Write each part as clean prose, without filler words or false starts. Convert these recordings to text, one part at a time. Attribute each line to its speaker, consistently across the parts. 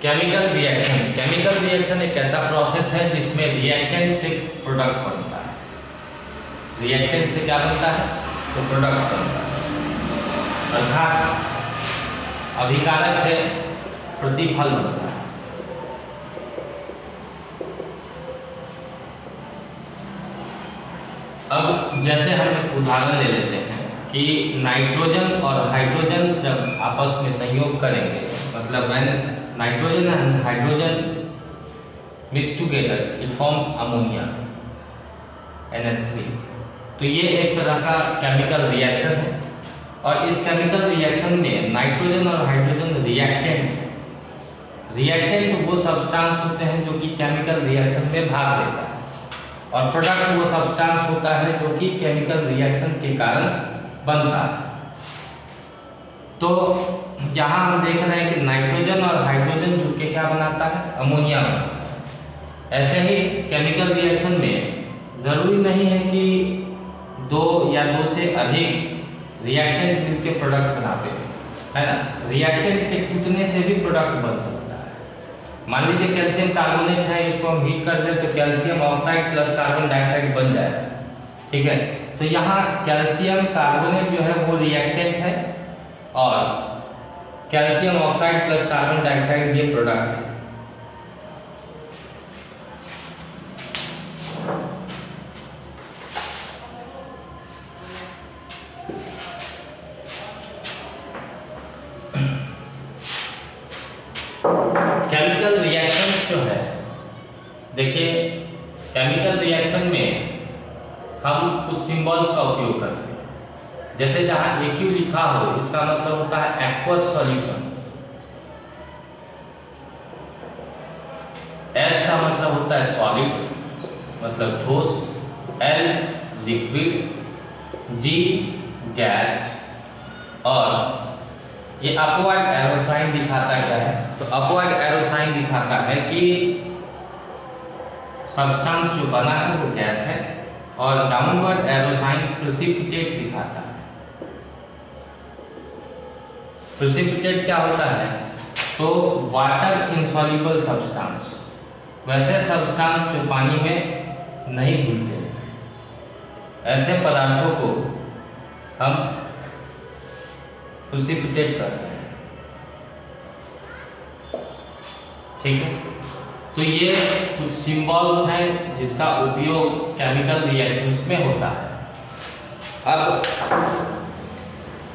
Speaker 1: Chemical reaction एक ऐसा process है जिसमें रिएक्टेंट से प्रोडक्ट बनता है। रिएक्टेंट से क्या बनता है? तो प्रोडक्ट बनता है, अर्थात अभिकारक से प्रतिफल बनता है। अब जैसे हम एक उदाहरण ले लेते हैं कि नाइट्रोजन और हाइड्रोजन जब आपस में संयोग करेंगे, मतलब when nitrogen and hydrogen mix together it forms ammonia NH3। तो ये एक तरह का केमिकल रिएक्शन है और इस केमिकल रिएक्शन में नाइट्रोजन और हाइड्रोजन रिएक्टेंट वो सब्सटेंस होते हैं जो कि केमिकल रिएक्शन में भाग लेता है और प्रोडक्ट वो सब्सटेंस होता है जो कि केमिकल रिएक्शन के कारण बनता है। तो यहाँ हम देख रहे हैं कि नाइट्रोजन और हाइड्रोजन जुड़ के क्या बनाता है? अमोनिया बनाता है। ऐसे ही केमिकल रिएक्शन में जरूरी नहीं है कि दो या दो से अधिक रिएक्टेंट मिलकर प्रोडक्ट बनाते हैं, है ना। रिएक्टेंट के टूटने से भी प्रोडक्ट बन सकता है। मान लीजिए कैल्शियम कार्बोनेट है, इसको हम हीट कर दें तो calcium oxide plus carbon dioxide बन जाएगा, ठीक है। तो यहाँ कैल्शियम कार्बोनेट जो है वो रिएक्टेंट है और calcium oxide plus carbon dioxide ये प्रोडक्ट है। केमिकल रिएक्शन जो है, देखिए केमिकल रिएक्शन में हम कुछ सिंबल्स का उपयोग करते हैं। जैसे जहाँ AQ लिखा हो इसका मतलब होता है एक्वस सॉल्यूशन, S का मतलब होता है सॉलिड मतलब ठोस, L लिक्विड, G गैस और ये अपवर्ड एरो साइन दिखाता क्या है? तो अपवर्ड एरो साइन दिखाता है कि सब्सटेंस जो बना है वो गैस है और डाउनवर्ड एरो साइन प्रेसिपिटेट दिखाता है। प्रेसिपिटेट क्या होता है? तो वाटर इनसॉल्युबल सब्सटेंस, वैसे सब्सटेंस जो पानी में नहीं घुलते, ऐसे पदार्थों को हम प्रेसिपिटेट करते हैं, ठीक है। तो ये कुछ सिंबल्स हैं जिसका उपयोग केमिकल रिएक्शंस में होता है। अब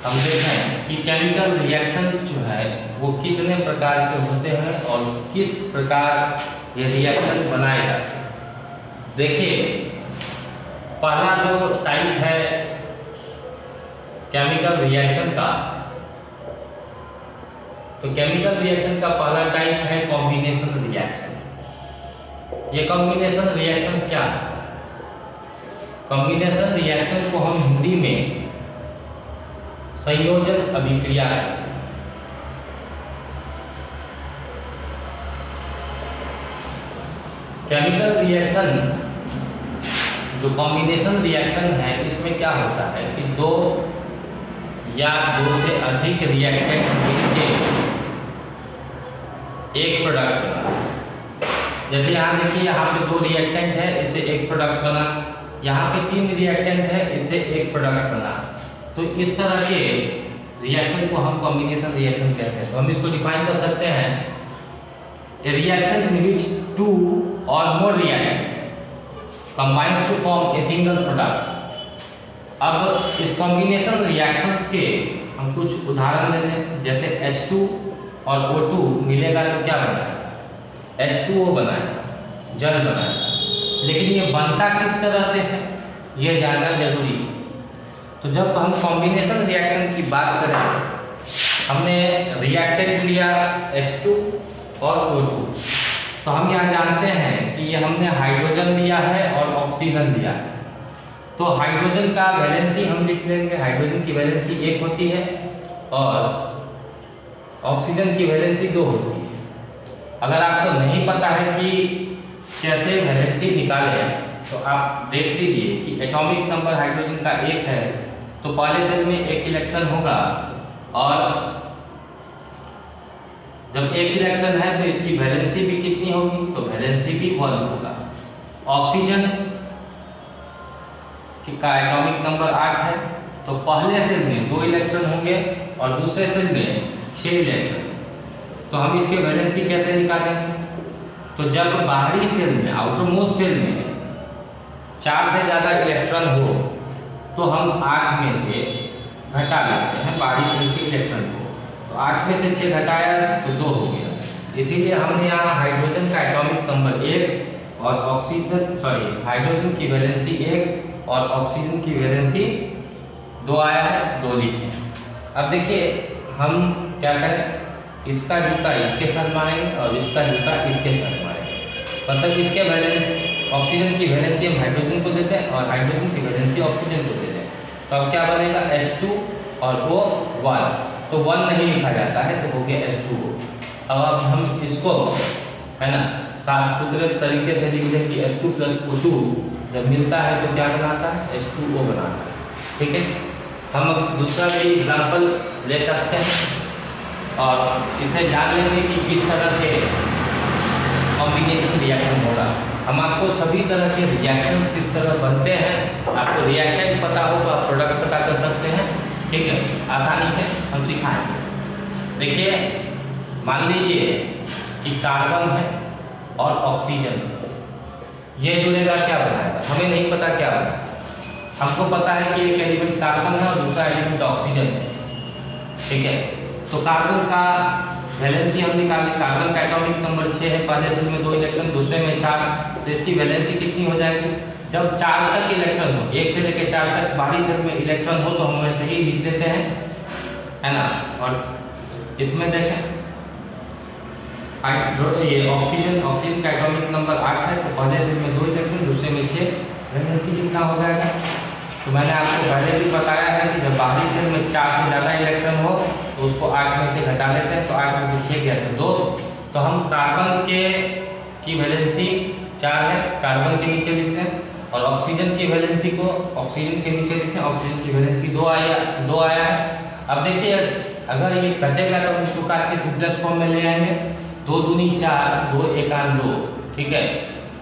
Speaker 1: हम देखें कि केमिकल रिएक्शंस जो है वो कितने प्रकार के होते हैं और किस प्रकार ये रिएक्शन बनाए जाते हैं। देखिए पहला जो टाइप है केमिकल रिएक्शन का, तो केमिकल रिएक्शन का पहला टाइप है कॉम्बिनेशन रिएक्शन। ये कॉम्बिनेशन रिएक्शन क्या है? कॉम्बिनेशन रिएक्शन को हम हिंदी में संयोजन अभिक्रिया है। केमिकल रिएक्शन जो कॉम्बिनेशन रिएक्शन है इसमें क्या होता है कि दो या दो से अधिक रिएक्टेंट मिलकर एक प्रोडक्ट बना। जैसे यहाँ देखिए यहाँ पे दो रिएक्टेंट है, इससे एक प्रोडक्ट बना। यहाँ पे तीन रिएक्टेंट है, इससे एक प्रोडक्ट बना। तो इस तरह के रिएक्शन को हम कॉम्बिनेशन रिएक्शन कहते हैं। तो हम इसको डिफाइन कर सकते हैं, ए रिएक्शन इन विच टू और more reactant combines to form a single product. अब इस कॉम्बिनेशन रिएक्शंस के हम कुछ उदाहरण ले लें। जैसे H2 और O2 मिलेगा तो क्या बनाएगा? H2O बनाएगा, जल बनाएगा। लेकिन ये बनता किस तरह से है ये जानना जरूरी है। तो जब हम कॉम्बिनेशन रिएक्शन की बात करें, हमने रिएक्टेंट लिया H2 और O2, तो हम यहाँ जानते हैं कि ये हमने हाइड्रोजन लिया है और ऑक्सीजन लिया है। तो हाइड्रोजन का वैलेंसी हम लिख लेंगे, हाइड्रोजन की वैलेंसी 1 होती है और ऑक्सीजन की वैलेंसी 2 होती है। अगर आपको नहीं पता है कि कैसे वैलेंसी निकालें तो आप देख लीजिए कि एटॉमिक नंबर हाइड्रोजन का 1 है तो पहले सेल में 1 इलेक्ट्रॉन होगा और जब 1 इलेक्ट्रॉन है तो इसकी वैलेंसी भी कितनी होगी, तो वैलेंसी भी 1 होगा। ऑक्सीजन का एटॉमिक नंबर 8 है, तो पहले सेल में 2 इलेक्ट्रॉन होंगे और दूसरे सेल में 6 इलेक्ट्रॉन। तो हम इसके वैलेंसी कैसे निकालेंगे, तो जब बाहरी सेल में, आउटर मोस्ट सेल में 4 से ज़्यादा इलेक्ट्रॉन हो तो हम 8 में से घटा लेते हैं बाहरी सेल के इलेक्ट्रॉन को। तो 8 में से 6 घटाया तो 2 हो गया। इसीलिए हमने यहाँ हाइड्रोजन का एटॉमिक नंबर 1 और हाइड्रोजन की वैलेंसी 1 और ऑक्सीजन की वैलेंसी 2 आया है, 2 लिखे। अब देखिए हम क्या करें, इसका जूता इसके साथ मारेंगे और इसका जूता इसके साथ मारेंगे। मतलब इसके वैलेंस, ऑक्सीजन की वैलेंसी हम हाइड्रोजन को देते हैं और हाइड्रोजन की वैलेंसी ऑक्सीजन को देते हैं। तो अब क्या बनेगा, H2 और वो 1, तो 1 नहीं लिखा जाता है तो हो गया H2O। अब हम इसको है ना साफ सुथरे तरीके से लिख दें कि H2 + O2 जब मिलता है तो क्या बनाता है, H2O बनाता है। ठीक है, हम अब दूसरा भी एग्जाम्पल ले सकते हैं और इसे जान लेंगे कि किस तरह से कॉम्बिनेशन रिएक्शन होगा। हम आपको सभी तरह के रिएक्शन किस तरह बनते हैं, आपको रिएक्टेंट पता हो तो आप प्रोडक्ट पता कर सकते हैं। ठीक है, आसानी से हम सिखाएंगे। देखिए मान लीजिए कि कार्बन है और ऑक्सीजन, ये जुड़ेगा क्या बनाएगा, हमें नहीं पता क्या बनाएगा। हमको पता है कि एक एलिमेंट कार्बन है और दूसरा एलिमेंट ऑक्सीजन है। ठीक है, तो कार्बन का वैलेंसी हम निकालें। कार्बन का एटॉमिक नंबर 6 है, पहले सेल में 2 इलेक्ट्रॉन, दूसरे में 4, तो इसकी वैलेंसी कितनी हो जाएगी, जब 4 तक इलेक्ट्रॉन हो, 1 से लेकर 4 तक बाहरी सेल में इलेक्ट्रॉन हो तो हम वैसे ही लिख देते हैं, है ना। और इसमें देखें ये ऑक्सीजन का एटॉमिक नंबर 8 है, तो पहले सेल में 2 इलेक्ट्रॉन, दूसरे में 6, वैलेंसी कितना हो जाएगा। तो मैंने आपको पहले भी बताया है कि जब बाहरी सेल में 4 से ज़्यादा इलेक्ट्रॉन हो तो उसको 8 में से घटा लेते हैं, तो 8 में से 6 गया तो 2। तो हम कार्बन की वैलेंसी 4 है, कार्बन के नीचे लिखते हैं, और ऑक्सीजन की वैलेंसी को ऑक्सीजन के नीचे लिखते हैं, ऑक्सीजन की वैलेंसी 2 आया है। अब देखिए अगर ये घटेगा तो हम इसको काट के सिंपलेस्ट फॉर्म में ले आएंगे, 2 दूनी 4, 2 एकान 2। ठीक है,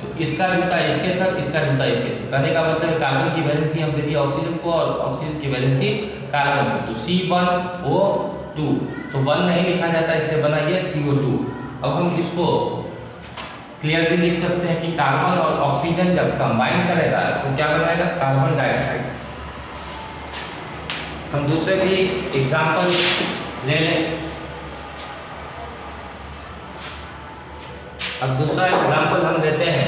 Speaker 1: तो इसका जूता इसके साथ, इसका जूता इसके साथ, कहने का मतलब कार्बन की वैलेंसी हम दे दिए ऑक्सीजन को और ऑक्सीजन की वैलेंसी कार्बन को, तो C1O2, तो 1 नहीं लिखा जाता इसलिए बना ये CO2। अब हम इसको क्लियरली लिख सकते हैं कि कार्बन और ऑक्सीजन जब कंबाइन करेगा तो क्या बनाएगा, कार्बन डाइऑक्साइड। हम दूसरे भी एग्जाम्पल ले लें। अब दूसरा एग्जाम्पल हम लेते हैं,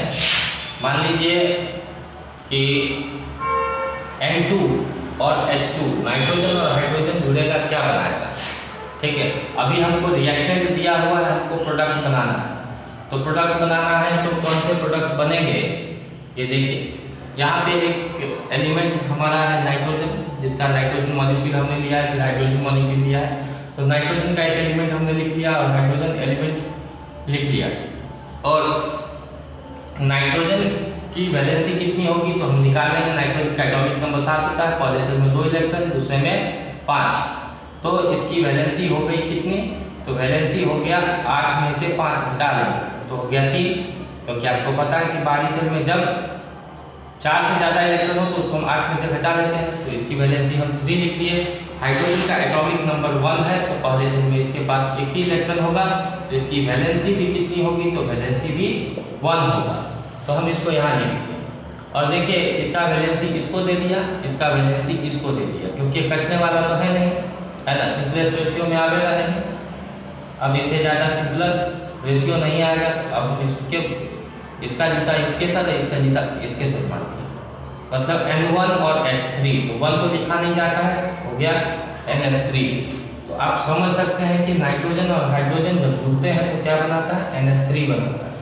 Speaker 1: मान लीजिए कि N2 और H2, नाइट्रोजन और हाइड्रोजन जुड़ेगा, क्या बनाएगा। ठीक है, अभी हमको रिएक्टेंट दिया हुआ है, हमको प्रोडक्ट बनाना है। तो प्रोडक्ट बनाना है तो कौन से प्रोडक्ट बनेंगे, ये देखिए यहाँ पे एक एलिमेंट हमारा है नाइट्रोजन, जिसका नाइट्रोजन मॉलिक्यूल हमने लिया है, फिर हाइड्रोजन मॉलिक्यूल लिया है। तो नाइट्रोजन का एक एलिमेंट हमने लिख लिया और हाइड्रोजन एलिमेंट लिख लिया, और नाइट्रोजन की वैलेंसी कितनी होगी तो हम निकाल लेंगे। नाइट्रोजन का एटॉमिक नंबर 7 होता है, पहले सेल में 2 इलेक्ट्रॉन, दूसरे में 5, तो इसकी वैलेंसी हो गई कितनी, तो वैलेंसी हो गया 8 में से 5 घटा लेंगे तो हो गया 3। क्योंकि आपको पता है कि बाहरी सेल में जब 4 से ज़्यादा इलेक्ट्रॉन हो तो उसको हम 8 में से घटा लेते हैं, तो इसकी वैलेंसी हम 3 लिख दिए। हाइड्रोजन का एटॉमिक नंबर 1 है, तो पहले सेल में इसके पास एक ही इलेक्ट्रॉन होगा, तो इसकी वैलेंसी भी कितनी होगी, तो वैलेंसी भी 1 होगा। तो हम इसको यहाँ लिख दिए, और देखिए इसका वैलेंसी इसको दे दिया, इसका वैलेंसी इसको दे दिया, क्योंकि कटने वाला तो है नहीं, है ना, सिंपलेस्ट रेशियो में आएगा नहीं। अब इससे ज़्यादा सिंपलर रेशियो नहीं आएगा, तो अब इसका जूता इसके साथ है, इसका जूता इसके साथ मान दिया, मतलब N1 और H3, तो 1 तो लिखा नहीं जाता है, हो गया NH3। तो आप समझ सकते हैं कि नाइट्रोजन और हाइड्रोजन जब जुड़ते हैं तो क्या बनाता है, NH3 बनाता है।